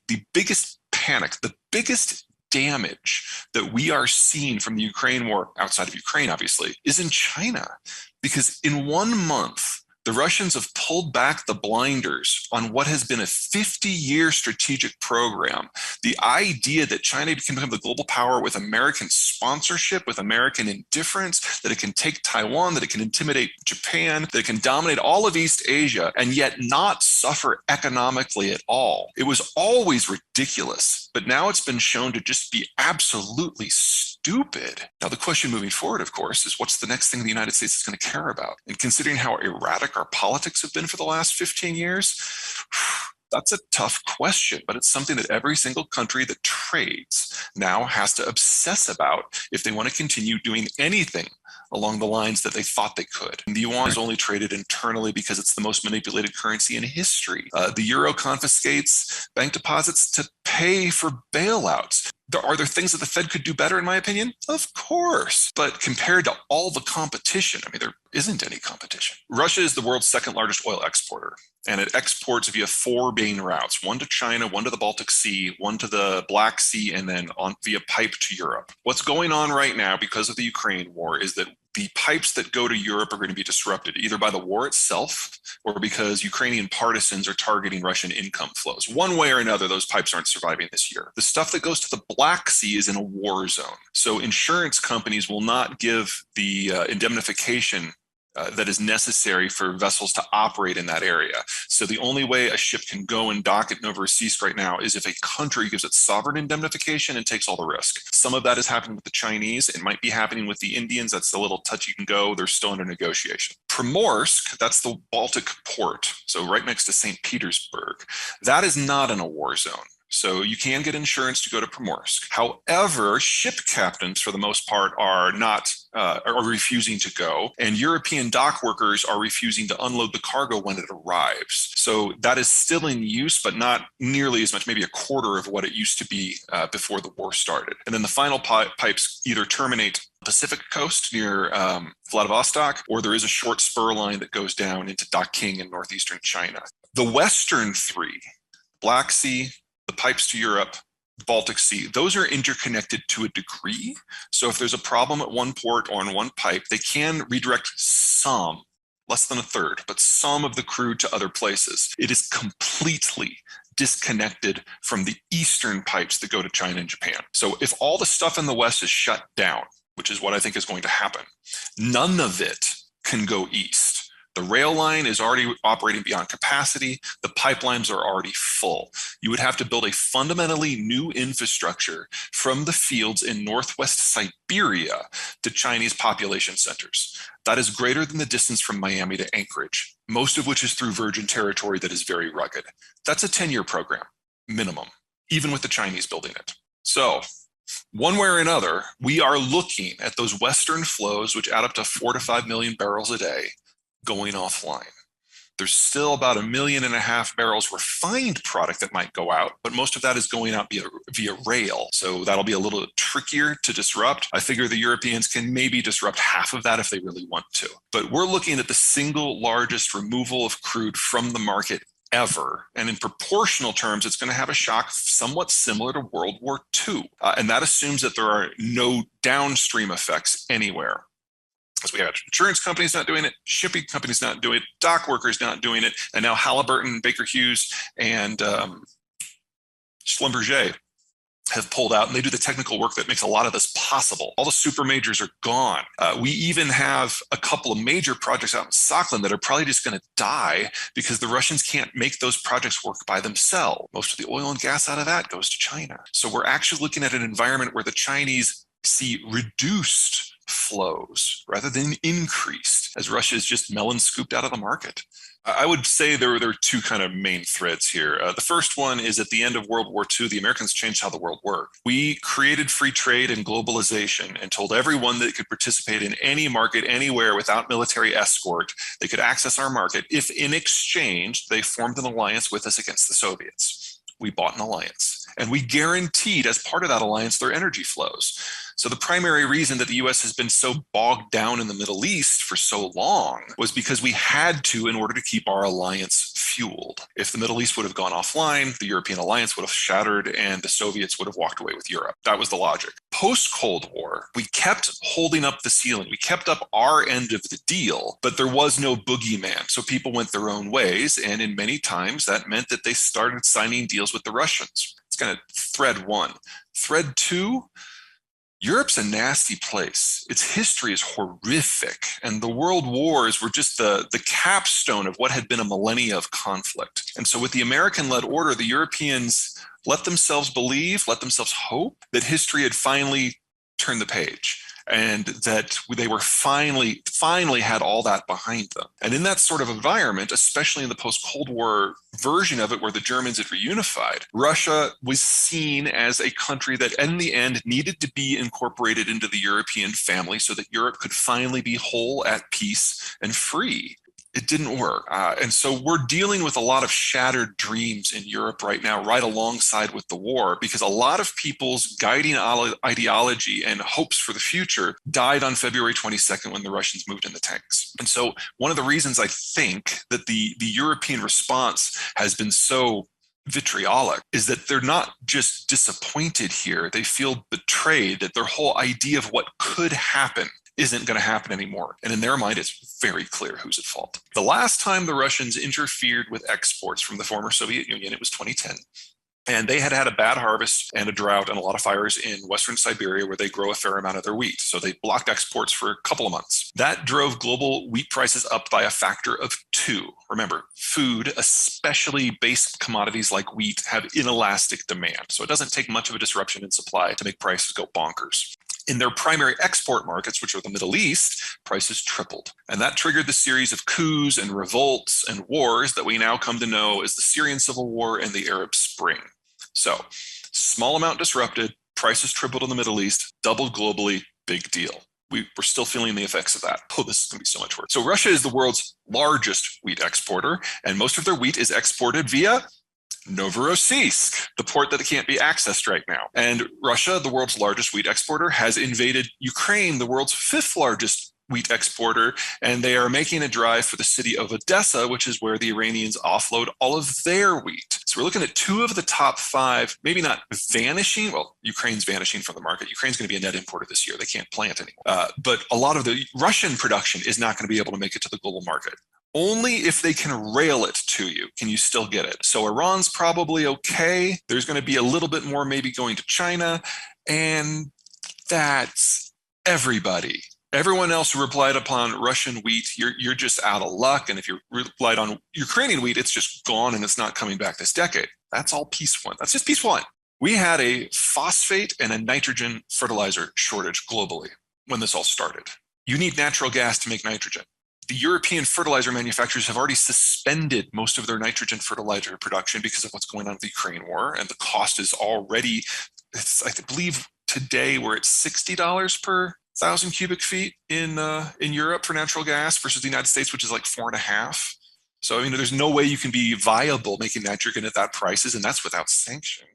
the biggest panic, the biggest damage that we are seeing from the Ukraine war, outside of Ukraine, obviously, is in China. Because in 1 month, the Russians have pulled back the blinders on what has been a 50-year strategic program. The idea that China can become the global power with American sponsorship, with American indifference, that it can take Taiwan, that it can intimidate Japan, that it can dominate all of East Asia, and yet not suffer economically at all. It was always ridiculous, but now it's been shown to just be absolutely stupid. Now, the question moving forward, of course, is what's the next thing the United States is going to care about? And considering how erratic our politics have been for the last 15 years, that's a tough question, but it's something that every single country that trades now has to obsess about if they want to continue doing anything along the lines that they thought they could. And the yuan is only traded internally because it's the most manipulated currency in history. The euro confiscates bank deposits to pay for bailouts. Are there things that the Fed could do better, in my opinion? Of course. But compared to all the competition, I mean, there isn't any competition. Russia is the world's second largest oil exporter, and it exports via 4 main routes, one to China, one to the Baltic Sea, one to the Black Sea, and then on via pipe to Europe. What's going on right now because of the Ukraine war is that the pipes that go to Europe are going to be disrupted either by the war itself or because Ukrainian partisans are targeting Russian income flows. One way or another, those pipes aren't surviving this year. The stuff that goes to the Black Sea is in a war zone. So insurance companies will not give the indemnification that is necessary for vessels to operate in that area. So the only way a ship can go and dock at Novorossiysk right now is if a country gives it sovereign indemnification and takes all the risk. Some of that is happening with the Chinese. It might be happening with the Indians. That's a little touch you can go. They're still under negotiation. Primorsk, that's the Baltic port, so right next to St. Petersburg. That is not in a war zone. So you can get insurance to go to Primorsk. However, ship captains, for the most part, are refusing to go, and European dock workers are refusing to unload the cargo when it arrives. So that is still in use, but not nearly as much, maybe a quarter of what it used to be before the war started. And then the final pipes either terminate Pacific coast near Vladivostok, or there is a short spur line that goes down into Docking in northeastern China. The western 3, Black Sea, the pipes to Europe, Baltic Sea, those are interconnected to a degree. So if there's a problem at one port or on one pipe, they can redirect some, less than a third, but some of the crude to other places. It is completely disconnected from the eastern pipes that go to China and Japan. So if all the stuff in the west is shut down, which is what I think is going to happen, none of it can go east. The rail line is already operating beyond capacity. The pipelines are already full. You would have to build a fundamentally new infrastructure from the fields in northwest Siberia to Chinese population centers. That is greater than the distance from Miami to Anchorage, most of which is through virgin territory that is very rugged. That's a 10-year program, minimum, even with the Chinese building it. So one way or another, we are looking at those western flows, which add up to 4 to 5 million barrels a day, going offline. There's still about 1.5 million barrels refined product that might go out, but most of that is going out via rail. So that'll be a little trickier to disrupt. I figure the Europeans can maybe disrupt half of that if they really want to. But we're looking at the single largest removal of crude from the market ever. And in proportional terms, it's going to have a shock somewhat similar to World War II. And that assumes that there are no downstream effects anywhere. Because we have insurance companies not doing it, shipping companies not doing it, dock workers not doing it, and now Halliburton, Baker Hughes, and Schlumberger have pulled out, and they do the technical work that makes a lot of this possible. All the super majors are gone. We even have a couple of major projects out in Sakhalin that are probably just going to die because the Russians can't make those projects work by themselves. Most of the oil and gas out of that goes to China. So we're actually looking at an environment where the Chinese see reduced flows rather than increased, as Russia is just melon scooped out of the market. I would say there are 2 kind of main threads here. The first one is at the end of World War II, the Americans changed how the world worked. We created free trade and globalization and told everyone that could participate in any market anywhere without military escort. They could access our market if in exchange they formed an alliance with us against the Soviets. We bought an alliance, and we guaranteed as part of that alliance their energy flows. So the primary reason that the US has been so bogged down in the Middle East for so long was because we had to in order to keep our alliance fueled. If the Middle East would have gone offline, the European alliance would have shattered and the Soviets would have walked away with Europe. That was the logic. Post-Cold War, we kept holding up the ceiling. We kept up our end of the deal, but there was no boogeyman. So people went their own ways. And in many times, that meant that they started signing deals with the Russians. It's kind of thread one. Thread two, Europe's a nasty place. Its history is horrific, and the world wars were just the capstone of what had been a millennia of conflict. And so with the American-led order, the Europeans let themselves believe, let themselves hope that history had finally turned the page, and that they were finally had all that behind them. And in that sort of environment, especially in the post-Cold War version of it where the Germans had reunified, Russia was seen as a country that in the end needed to be incorporated into the European family so that Europe could finally be whole, at peace, and free. It didn't work. And so we're dealing with a lot of shattered dreams in Europe right now, right alongside with the war, because a lot of people's guiding ideology and hopes for the future died on February 22nd when the Russians moved in the tanks. And so one of the reasons I think that the European response has been so vitriolic is that they're not just disappointed here. They feel betrayed, that their whole idea of what could happen isn't going to happen anymore. And in their mind, it's very clear who's at fault. The last time the Russians interfered with exports from the former Soviet Union, it was 2010. And they had had a bad harvest and a drought and a lot of fires in Western Siberia where they grow a fair amount of their wheat. So they blocked exports for a couple of months. That drove global wheat prices up by a factor of 2. Remember, food, especially base commodities like wheat, have inelastic demand. So it doesn't take much of a disruption in supply to make prices go bonkers. In their primary export markets, which are the Middle East, prices tripled. And that triggered the series of coups and revolts and wars that we now come to know as the Syrian Civil War and the Arab Spring. So, small amount disrupted, prices tripled in the Middle East, doubled globally, big deal. We're still feeling the effects of that. Oh, this is going to be so much worse. So Russia is the world's largest wheat exporter, and most of their wheat is exported via Novorossiysk, the port that can't be accessed right now. And Russia, the world's largest wheat exporter, has invaded Ukraine, the world's 5th largest wheat exporter, and they are making a drive for the city of Odessa, which is where the Iranians offload all of their wheat. So we're looking at 2 of the top 5, maybe not vanishing. Well, Ukraine's vanishing from the market. Ukraine's going to be a net importer this year. They can't plant anymore. But a lot of the Russian production is not going to be able to make it to the global market. Only if they can rail it to you can you still get it. So Iran's probably okay. There's going to be a little bit more maybe going to China, and that's everybody. Everyone else who relied upon Russian wheat, you're just out of luck. And if you relied on Ukrainian wheat, it's just gone and it's not coming back this decade. That's all piece one. That's just piece one. We had a phosphate and a nitrogen fertilizer shortage globally when this all started. You need natural gas to make nitrogen. The European fertilizer manufacturers have already suspended most of their nitrogen fertilizer production because of what's going on with the Ukraine war, and the cost is already, I believe today we're at $60 per 1,000 cubic feet in Europe for natural gas versus the United States, which is like 4.5. So, there's no way you can be viable making nitrogen at that prices, and that's without sanctions.